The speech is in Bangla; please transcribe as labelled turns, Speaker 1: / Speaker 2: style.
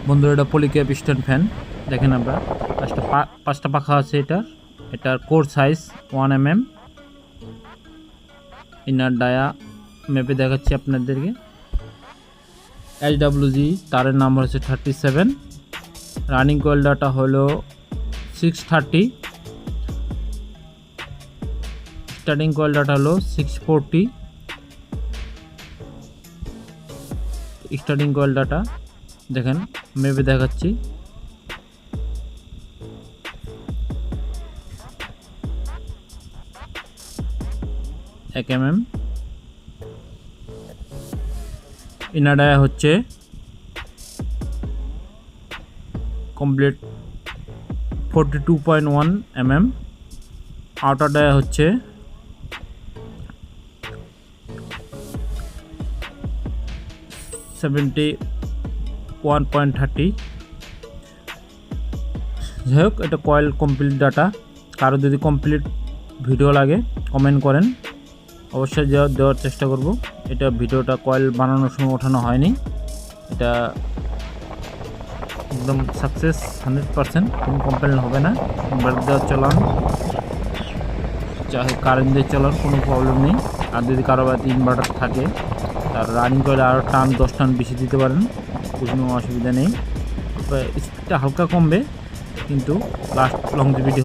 Speaker 1: বন্ধুরা এটা পলিক্যাপ স্ট্যান্ড ফ্যান দেখেন আমরা পাঁচটা পাখা আছে। এটার core size 1 mm। Inner dia মেপে দেখাচ্ছি আপনাদেরকে। HWG তারের নাম্বার হচ্ছে 37। রানিং কয়েল ডাটা হলো 630। স্টার্টিং কয়েল ডাটা হলো 640। স্টার্টিং কয়েল ডাটা দেখেন মেপে দেখাচ্ছি। এক mm। ইনার ডায়া হচ্ছে কমপ্লিট 42.1 mm। আউটার ডায়া হচ্ছে 71.30। যাই হোক এটা কয়েল কমপ্লিট ডাটা। কারো যদি কমপ্লিট ভিডিও লাগে কমেন্ট করেন, অবশ্যই দেওয়ার চেষ্টা করব। এটা ভিডিওটা কয়েল বানানোর সময় ওঠানো হয়নি, এটা একদম সাকসেস 100%, কোনো কমপ্লেন হবে না। ইনভার্টার দেওয়ার চালান চাহে কারেন্ট দিয়ে চালান, কোনো প্রবলেম নেই। আর যদি কারো বাড়িতে ইনভার্টার থাকে তার রানিং কয়েলে আরও টান 10 টান বেশি দিতে পারেন, কোনো অসুবিধা নেই। স্পিডটা হালকা কমবে কিন্তু লাস্ট লংজিভিটি